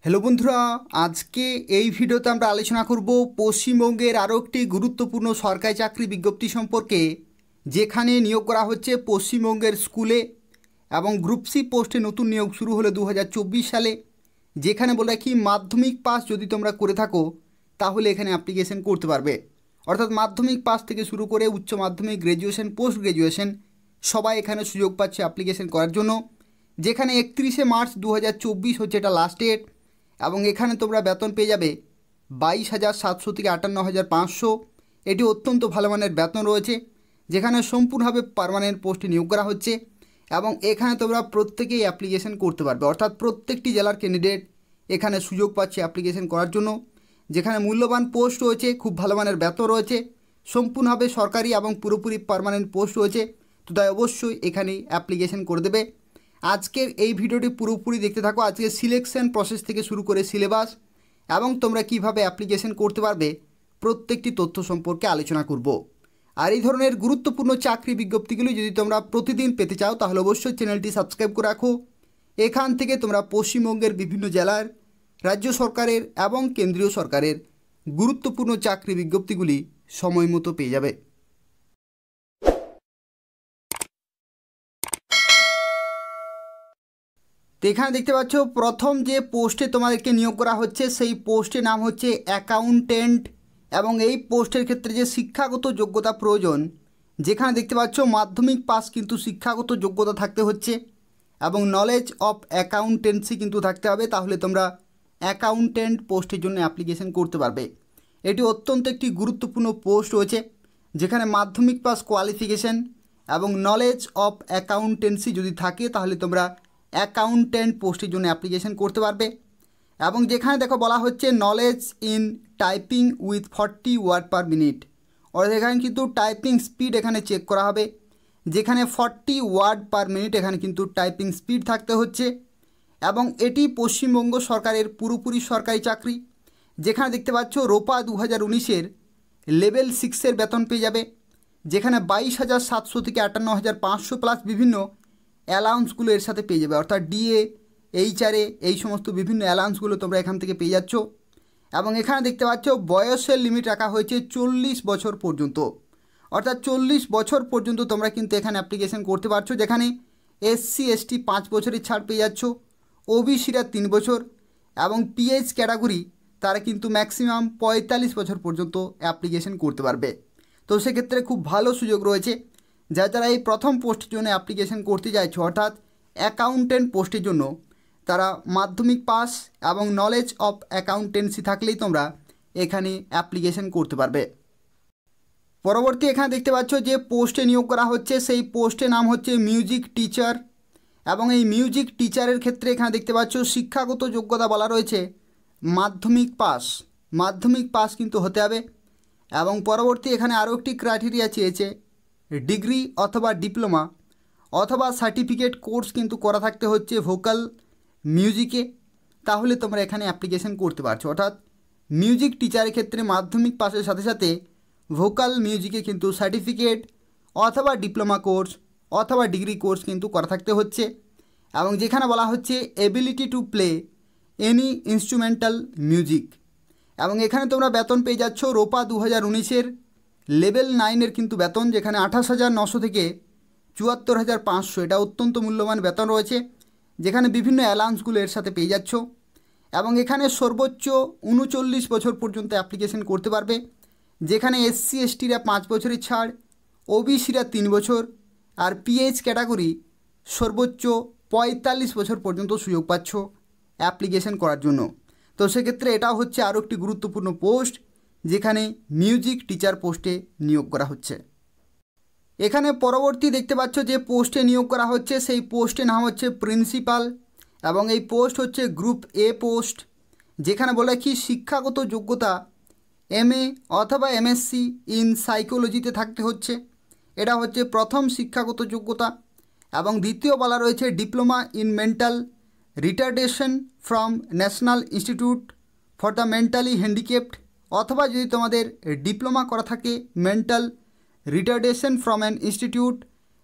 Hello বন্ধুরা, আজকে এই ভিডিওতে আমরা আলোচনা করব পশ্চিমবঙ্গের আরও একটি গুরুত্বপূর্ণ সরকারি চাকরি বিজ্ঞপ্তি সম্পর্কে, যেখানে নিয়োগ করা হচ্ছে পশ্চিমবঙ্গের স্কুলে এবং গ্রুপ সি পোস্টে নতুন নিয়োগ শুরু হলো 2024 সালে। যেখানে বলে কি মাধ্যমিক পাস যদি তোমরা করে থাকো তাহলে এখানে অ্যাপ্লিকেশন করতে পারবে। অর্থাৎ মাধ্যমিক পাস থেকে শুরু করে উচ্চ মাধ্যমিক, গ্র্যাজুয়েশন, পোস্ট গ্র্যাজুয়েশন সবাই এখানে সুযোগ পাচ্ছে অ্যাপ্লিকেশন করার জন্য। যেখানে 31শে মার্চ 2024 হচ্ছে এটা লাস্ট ডেট এবং এখানে তোমরা বেতন পেয়ে যাবে 22,700 থেকে 58,500। এটি অত্যন্ত ভালো মানের বেতন রয়েছে, যেখানে সম্পূর্ণভাবে পার্মানেন্ট পোস্টে নিয়োগ করা হচ্ছে এবং এখানে তোমরা প্রত্যেকেই অ্যাপ্লিকেশন করতে পারবে। অর্থাৎ প্রত্যেকটি জেলার ক্যান্ডিডেট এখানে সুযোগ পাচ্ছে অ্যাপ্লিকেশন করার জন্য। যেখানে মূল্যবান পোস্ট রয়েছে, খুব ভালো মানের বেতন রয়েছে, সম্পূর্ণভাবে সরকারি এবং পুরোপুরি পার্মানেন্ট পোস্ট রয়েছে। তো তাই অবশ্যই এখানে অ্যাপ্লিকেশন করে দেবে। আজকের এই ভিডিওটি পুরোপুরি দেখতে থাকো। আজকে সিলেকশন প্রসেস থেকে শুরু করে সিলেবাস এবং তোমরা কিভাবে অ্যাপ্লিকেশন করতে পারবে প্রত্যেকটি তথ্য সম্পর্কে আলোচনা করব। আর এই ধরনের গুরুত্বপূর্ণ চাকরি বিজ্ঞপ্তিগুলি যদি তোমরা প্রতিদিন পেতে চাও তাহলে অবশ্যই চ্যানেলটি সাবস্ক্রাইব করে রাখো। এখান থেকে তোমরা পশ্চিমবঙ্গের বিভিন্ন জেলার, রাজ্য সরকারের এবং কেন্দ্রীয় সরকারের গুরুত্বপূর্ণ চাকরি বিজ্ঞপ্তিগুলি সময় মতো পেয়ে যাবে। তো এখানে দেখতে পাচ্ছ প্রথম যে পোস্টে তোমাদেরকে নিয়োগ করা হচ্ছে সেই পোস্টের নাম হচ্ছে অ্যাকাউন্টেন্ট এবং এই পোস্টের ক্ষেত্রে যে শিক্ষাগত যোগ্যতা প্রয়োজন, যেখানে দেখতে পাচ্ছ মাধ্যমিক পাস কিন্তু শিক্ষাগত যোগ্যতা থাকতে হচ্ছে এবং নলেজ অফ অ্যাকাউন্টেন্সি কিন্তু থাকতে হবে, তাহলে তোমরা অ্যাকাউন্টেন্ট পোস্টের জন্য অ্যাপ্লিকেশন করতে পারবে। এটি অত্যন্ত একটি গুরুত্বপূর্ণ পোস্ট রয়েছে, যেখানে মাধ্যমিক পাস কোয়ালিফিকেশন এবং নলেজ অফ অ্যাকাউন্টেন্সি যদি থাকে তাহলে তোমরা অ্যাকাউন্টেন্ট পোস্টের জন্য অ্যাপ্লিকেশন করতে পারবে। এবং যেখানে দেখো বলা হচ্ছে knowledge in typing with 40 word per minute, অর্থাৎ এখানে কিন্তু টাইপিং স্পিড এখানে চেক করা হবে, যেখানে 40 ওয়ার্ড পার মিনিট এখানে কিন্তু টাইপিং স্পিড থাকতে হচ্ছে। এবং এটি পশ্চিমবঙ্গ সরকারের পুরোপুরি সরকারি চাকরি। যেখানে দেখতে পাচ্ছ রোপা 2019-এর লেভেল 6-এর বেতন পেয়ে যাবে, যেখানে 22,700 থেকে 58,500 প্লাস বিভিন্ন অ্যালাউন্সগুলো এর সাথে পেয়ে যাবে। অর্থাৎ ডিএ, এইচআরএ এই সমস্ত বিভিন্ন অ্যালাউন্সগুলো তোমরা এখান থেকে পেয়ে যাচ্ছ। এবং এখানে দেখতে পাচ্ছ বয়সের লিমিট রাখা হয়েছে 40 বছর পর্যন্ত, অর্থাৎ 40 বছর পর্যন্ত তোমরা কিন্তু এখানে অ্যাপ্লিকেশন করতে পারছো। যেখানে এসসি এসটি 5 বছরের ছাড় পেয়ে যাচ্ছ, ওবিসিরা 3 বছর এবং পিএইচ ক্যাটাগরি তারা কিন্তু ম্যাক্সিমাম 45 বছর পর্যন্ত অ্যাপ্লিকেশন করতে পারবে। তো সেক্ষেত্রে খুব ভালো সুযোগ রয়েছে যারা এই প্রথম পোস্টের জন্য অ্যাপ্লিকেশন করতে চাইছো, অর্থাৎ অ্যাকাউন্টেন্ট পোস্টের জন্য, তারা মাধ্যমিক পাস এবং নলেজ অফ অ্যাকাউন্টেন্সি থাকলেই তোমরা এখানে অ্যাপ্লিকেশন করতে পারবে। পরবর্তী এখানে দেখতে পাচ্ছ যে পোস্টে নিয়োগ করা হচ্ছে সেই পোস্টের নাম হচ্ছে মিউজিক টিচার এবং এই মিউজিক টিচারের ক্ষেত্রে এখানে দেখতে পাচ্ছ শিক্ষাগত যোগ্যতা বলা রয়েছে মাধ্যমিক পাস কিন্তু হতে হবে। এবং পরবর্তী এখানে আরও একটি ক্রাইটেরিয়া চেয়েছে ডিগ্রি অথবা ডিপ্লোমা অথবা সার্টিফিকেট কোর্স কিন্তু করা থাকতে হচ্ছে ভোকাল মিউজিকে, তাহলে তোমরা এখানে অ্যাপ্লিকেশন করতে পারছো। অর্থাৎ মিউজিক টিচারের ক্ষেত্রে মাধ্যমিক পাসের সাথে সাথে ভোকাল মিউজিকে কিন্তু সার্টিফিকেট অথবা ডিপ্লোমা কোর্স অথবা ডিগ্রি কোর্স কিন্তু করা থাকতে হচ্ছে। এবং যেখানে বলা হচ্ছে ability to play any instrumental music, এবং এখানে তোমরা বেতন পেয়ে যাচ্ছ রোপা 2019-এর লেভেল 9-এর কিন্তু বেতন, যেখানে 28,900 থেকে 74,500, এটা অত্যন্ত মূল্যবান বেতন রয়েছে, যেখানে বিভিন্ন অ্যালাউন্সগুলো এর সাথে পেয়ে যাচ্ছ। এবং এখানে সর্বোচ্চ 39 বছর পর্যন্ত অ্যাপ্লিকেশন করতে পারবে, যেখানে এসসি এসটিরা 5 বছরের ছাড়, ওবিসিরা 3 বছর আর পিএইচ ক্যাটাগরি সর্বোচ্চ 45 বছর পর্যন্ত সুযোগ পাচ্ছ অ্যাপ্লিকেশন করার জন্য। তো সেক্ষেত্রে এটাও হচ্ছে আরও একটি গুরুত্বপূর্ণ পোস্ট, যেখানে মিউজিক টিচার পোস্টে নিয়োগ করা হচ্ছে। এখানে পরবর্তী দেখতে পাচ্ছ যে পোস্টে নিয়োগ করা হচ্ছে সেই পোস্টের নাম হচ্ছে প্রিন্সিপাল এবং এই পোস্ট হচ্ছে গ্রুপ এ পোস্ট। যেখানে বলে কি শিক্ষাগত যোগ্যতা এমএ অথবা এমএসসি ইন সাইকোলজিতে থাকতে হচ্ছে, এটা হচ্ছে প্রথম শিক্ষাগত যোগ্যতা। এবং দ্বিতীয় বলা রয়েছে diploma in mental retardation from national institute for the mentally handicapped, অথবা যদি তোমাদের ডিপ্লোমা করা থাকে mental retardation from an institute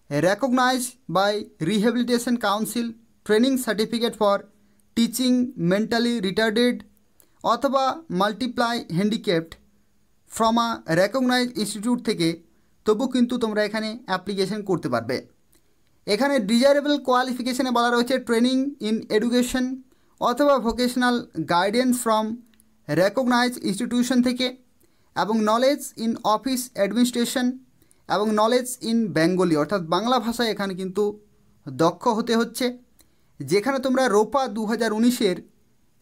recognised by rehabilitation council training certificate for teaching mentally retarded অথবা multiply handicapped from a recognise institute থেকে, তবু কিন্তু তোমরা এখানে অ্যাপ্লিকেশন করতে পারবে। এখানে ডিজায়ারেবল কোয়ালিফিকেশানে বলা রয়েছে ট্রেনিং ইন এডুকেশন অথবা vocational guidance from recognise institution থেকে, এবং নলেজ ইন অফিস অ্যাডমিনিস্ট্রেশন এবং নলেজ ইন বেঙ্গলি অর্থাৎ বাংলা ভাষায় এখানে কিন্তু দক্ষ হতে হচ্ছে। যেখানে তোমরা রোপা 2019-এর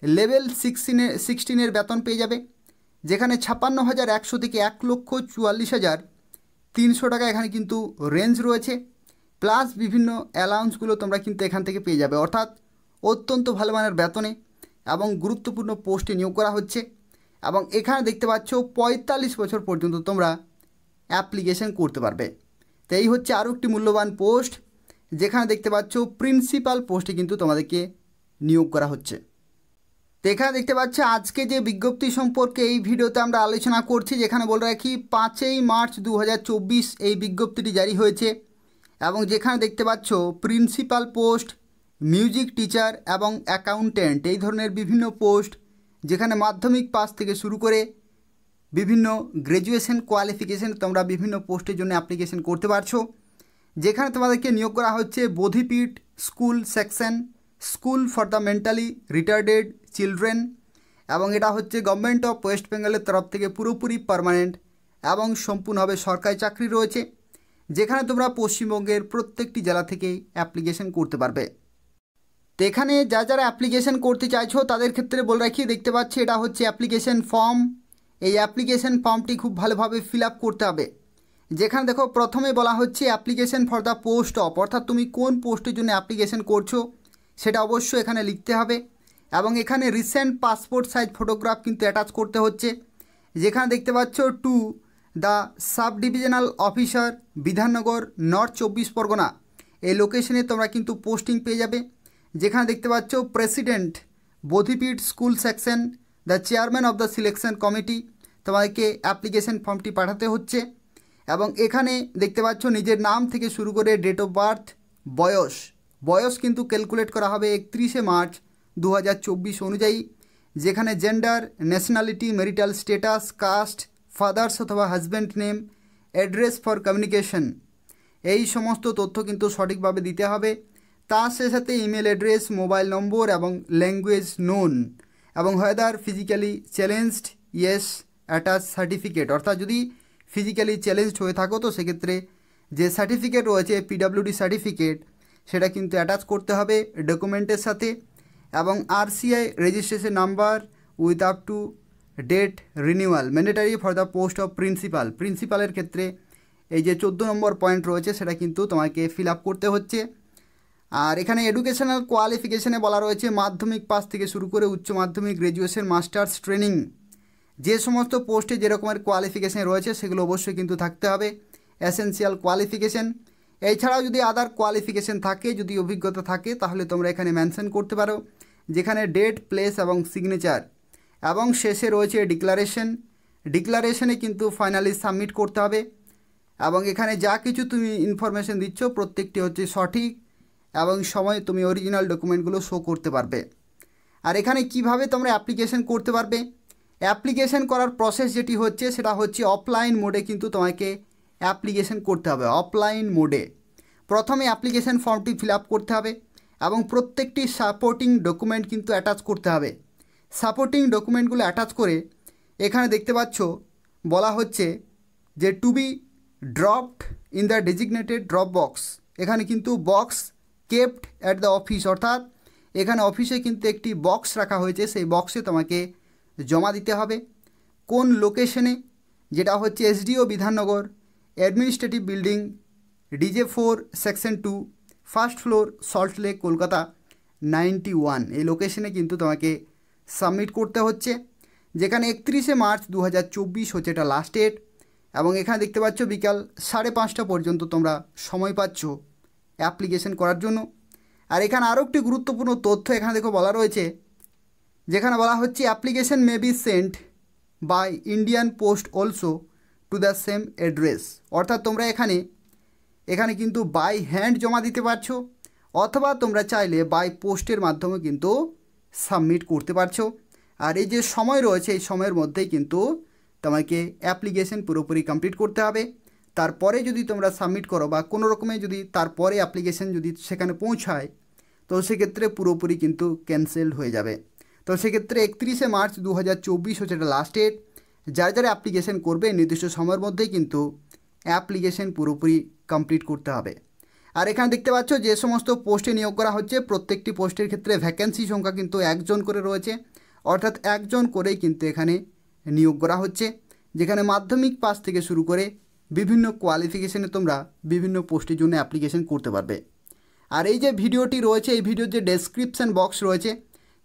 লেভেল 16-এর বেতন পেয়ে যাবে, যেখানে 56,100 থেকে 1,44,300 টাকা এখানে কিন্তু রেঞ্জ রয়েছে, প্লাস বিভিন্ন অ্যালাউন্সগুলো তোমরা কিন্তু এখান থেকে পেয়ে যাবে। অর্থাৎ অত্যন্ত ভালো মানের বেতনে এবং গুরুত্বপূর্ণ পোস্টে নিয়োগ করা হচ্ছে। এবং এখানে দেখতে পাচ্ছ 45 বছর পর্যন্ত তোমরা অ্যাপ্লিকেশন করতে পারবে। তো এই হচ্ছে আরও একটি মূল্যবান পোস্ট, যেখানে দেখতে পাচ্ছ প্রিন্সিপাল পোস্টে কিন্তু তোমাদেরকে নিয়োগ করা হচ্ছে। তো এখানে দেখতে পাচ্ছ আজকে যে বিজ্ঞপ্তি সম্পর্কে এই ভিডিওতে আমরা আলোচনা করছি, যেখানে বলে রাখি 5 মার্চ 2024 এই বিজ্ঞপ্তিটি জারি হয়েছে। এবং যেখানে দেখতে পাচ্ছ প্রিন্সিপাল পোস্ট, মিউজিক টিচার এবং অ্যাকাউন্টেন্ট এই ধরনের বিভিন্ন পোস্ট, যেখানে মাধ্যমিক পাস থেকে শুরু করে বিভিন্ন গ্র্যাজুয়েশন কোয়ালিফিকেশন তোমরা বিভিন্ন পোস্টের জন্য অ্যাপ্লিকেশন করতে পারছো। যেখানে তোমাদেরকে নিয়োগ করা হচ্ছে Bodhipith school section, school for the mentally retarded children, এবং এটা হচ্ছে গভর্নমেন্ট অফ ওয়েস্ট বেঙ্গলের তরফ থেকে পুরোপুরি পার্মানেন্ট এবং সম্পূর্ণভাবে সরকারি চাকরি রয়েছে, যেখানে তোমরা পশ্চিমবঙ্গের প্রত্যেকটি জেলা থেকেই অ্যাপ্লিকেশন করতে পারবে। তো এখানে যারা অ্যাপ্লিকেশন করতে চাইছো তাদের ক্ষেত্রে বলে রাখি, দেখতে পাচ্ছি এটা হচ্ছে অ্যাপ্লিকেশন ফর্ম। এই অ্যাপ্লিকেশন ফর্মটি খুব ভালোভাবে ফিল আপ করতে হবে। যেখানে দেখো প্রথমে বলা হচ্ছে application for the post of, অর্থাৎ তুমি কোন পোস্টের জন্য অ্যাপ্লিকেশন করছো সেটা অবশ্যই এখানে লিখতে হবে। এবং এখানে রিসেন্ট পাসপোর্ট সাইজ ফটোগ্রাফ কিন্তু অ্যাটাচ করতে হচ্ছে। যেখানে দেখতে পাচ্ছ to the sub divisional officer Bidhannagar north 24 Pargana, এই লোকেশনে তোমরা কিন্তু পোস্টিং পেয়ে যাবে। যেখানে দেখতে পাচ্ছ president Bodhipith school section, the chairman of the selection committee, তোমাদেরকে অ্যাপ্লিকেশন ফর্মটি পাঠাতে হচ্ছে। এবং এখানে দেখতে পাচ্ছ নিজের নাম থেকে শুরু করে ডেট অফ বার্থ, বয়স কিন্তু ক্যালকুলেট করা হবে 31 মার্চ 2024 অনুযায়ী। যেখানে gender, nationality, marital status, caste, father's অথবা husband name, address for communication, এই সমস্ত তথ্য কিন্তু সঠিকভাবে দিতে হবে। তার সাথে ইমেল অ্যাড্রেস, মোবাইল নম্বর এবং ল্যাঙ্গুয়েজ নোন, এবং whether physically challenged yes attach certificate, অর্থাৎ যদি ফিজিক্যালি চ্যালেঞ্জড হয়ে থাকো তো সেক্ষেত্রে যে সার্টিফিকেট রয়েছে পিডাব্লিউডি সার্টিফিকেট সেটা কিন্তু অ্যাটাচ করতে হবে ডকুমেন্টের সাথে। এবং RCI registration number with up to date renewal mandatory for the post of প্রিন্সিপালের ক্ষেত্রে এই যে 14 নম্বর পয়েন্ট রয়েছে সেটা কিন্তু তোমাকে ফিল আপ করতে হচ্ছে। আর এখানে এডুকেশনাল কোয়ালিফিকেশানে বলা রয়েছে মাধ্যমিক পাস থেকে শুরু করে উচ্চ মাধ্যমিক, গ্র্যাজুয়েশন, মাস্টার্স ট্রেনিং, যে সমস্ত পোস্টে যে রকমের কোয়ালিফিকেশান রয়েছে সেগুলো অবশ্যই কিন্তু থাকতে হবে, এসেনশিয়াল কোয়ালিফিকেশান। এছাড়াও যদি আদার কোয়ালিফিকেশান থাকে, যদি অভিজ্ঞতা থাকে, তাহলে তোমরা এখানে মেনশন করতে পারো, যেখানে ডেট, প্লেস এবং সিগনেচার। এবং শেষে রয়েছে ডিক্লারেশনে কিন্তু ফাইনালি সাবমিট করতে হবে। এবং এখানে যা কিছু তুমি ইনফরমেশন দিচ্ছ প্রত্যেকটি হচ্ছে সঠিক এবং সময় তুমি অরিজিনাল ডকুমেন্টগুলো শো করতে পারবে। আর এখানে কিভাবে তোমরা অ্যাপ্লিকেশন করতে পারবে, অ্যাপ্লিকেশন করার প্রসেস যেটি হচ্ছে সেটা হচ্ছে অফলাইন মোডে কিন্তু তোমাকে অ্যাপ্লিকেশন করতে হবে। অফলাইন মোডে প্রথমে অ্যাপ্লিকেশন ফর্মটি ফিল আপ করতে হবে এবং প্রত্যেকটি সাপোর্টিং ডকুমেন্ট কিন্তু অ্যাটাচ করতে হবে। সাপোর্টিং ডকুমেন্টগুলো অ্যাটাচ করে এখানে দেখতে পাচ্ছ বলা হচ্ছে যে to be dropped in the designated drop box, এখানে কিন্তু box kept at the office, অর্থাৎ এখানে অফিসে কিন্তু একটি বক্স রাখা হয়েছে, সেই বক্সে তোমাকে জমা দিতে হবে। কোন লোকেশনে, যেটা হচ্ছে SDO Bidhannagar, administrative building, DJ4 section 2, first floor, Salt Lake, Kolkata 91, এই লোকেশনে কিন্তু তোমাকে সাবমিট করতে হচ্ছে। যেখানে 31 মার্চ 2024 হচ্ছে এটা লাস্ট ডেট। এবং এখানে দেখতে পাচ্ছ বিকাল 5:30 পর্যন্ত তোমরা সময় পাচ্ছ অ্যাপ্লিকেশন করার জন্য। আর এখানে আরও একটি গুরুত্বপূর্ণ তথ্য এখানে দেখো বলা রয়েছে, যেখানে বলা হচ্ছে application may be sent by Indian post also to the same address, অর্থাৎ তোমরা এখানে কিন্তু বাই হ্যান্ড জমা দিতে পারছো, অথবা তোমরা চাইলে বাই পোস্টের মাধ্যমে কিন্তু সাবমিট করতে পারছো। আর এই যে সময় রয়েছে এই সময়ের মধ্যেই কিন্তু তোমাকে অ্যাপ্লিকেশন পুরোপুরি কমপ্লিট করতে হবে। তারপরে যদি তোমরা সাবমিট করো বা কোনো রকমে যদি তারপরে অ্যাপ্লিকেশন যদি সেখানে পৌঁছায় তো সেক্ষেত্রে পুরোপুরি কিন্তু ক্যান্সেলড হয়ে যাবে। তো সেক্ষেত্রে 31শে মার্চ 2024 হচ্ছে এটা লাস্ট ডেট। যারা যারা অ্যাপ্লিকেশন করবে নির্দিষ্ট সময়ের মধ্যেই কিন্তু অ্যাপ্লিকেশন পুরোপুরি কমপ্লিট করতে হবে। আর এখানে দেখতে পাচ্ছ যে সমস্ত পোস্টে নিয়োগ করা হচ্ছে প্রত্যেকটি পোস্টের ক্ষেত্রে ভ্যাকেন্সি সংখ্যা কিন্তু 1 জন করে রয়েছে, অর্থাৎ 1 জন করেই কিন্তু এখানে নিয়োগ করা হচ্ছে, যেখানে মাধ্যমিক পাস থেকে শুরু করে বিভিন্ন কোয়ালিফিকেশনে তোমরা বিভিন্ন পোস্টের জন্য অ্যাপ্লিকেশন করতে পারবে। আর এই যে ভিডিওটি রয়েছে এই ভিডিওর যে ডেসক্রিপশান বক্স রয়েছে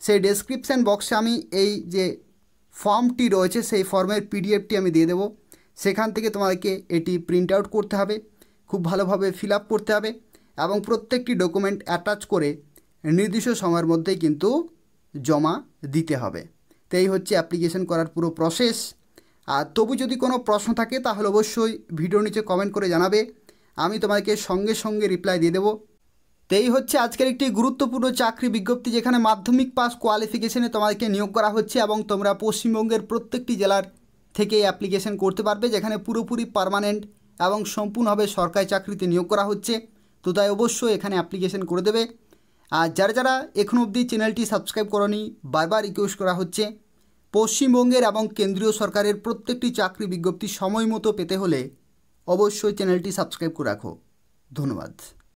সেই ডেসক্রিপশান বক্সে আমি এই যে ফর্মটি রয়েছে সেই ফর্মের পিডিএফটি আমি দিয়ে দেবো। সেখান থেকে তোমাকে এটি প্রিন্ট আউট করতে হবে, খুব ভালোভাবে ফিল আপ করতে হবে এবং প্রত্যেকটি ডকুমেন্ট অ্যাটাচ করে নির্দিষ্ট সময়ের মধ্যেই কিন্তু জমা দিতে হবে। তো এই হচ্ছে অ্যাপ্লিকেশন করার পুরো প্রসেস। আর তবু যদি কোনো প্রশ্ন থাকে তাহলে অবশ্যই ভিডিওর নিচে কমেন্ট করে জানাবে, আমি তোমাকে সঙ্গে সঙ্গে রিপ্লাই দিয়ে দেবো। তো এই হচ্ছে আজকের একটি গুরুত্বপূর্ণ চাকরি বিজ্ঞপ্তি, যেখানে মাধ্যমিক পাস কোয়ালিফিকেশনে তোমাদেরকে নিয়োগ করা হচ্ছে এবং তোমরা পশ্চিমবঙ্গের প্রত্যেকটি জেলার থেকে অ্যাপ্লিকেশন করতে পারবে, যেখানে পুরোপুরি পার্মানেন্ট এবং সম্পূর্ণভাবে সরকারি চাকরিতে নিয়োগ করা হচ্ছে। তো তাই অবশ্যই এখানে অ্যাপ্লিকেশন করে দেবে। আর যারা যারা এখনও অবধি চ্যানেলটি সাবস্ক্রাইব করনি বারবার রিকোয়েস্ট করা হচ্ছে, পশ্চিমবঙ্গের এবং কেন্দ্রীয় সরকারের প্রত্যেকটি চাকরি বিজ্ঞপ্তি সময় মতো পেতে হলে অবশ্যই চ্যানেলটি সাবস্ক্রাইব করে রাখো। ধন্যবাদ।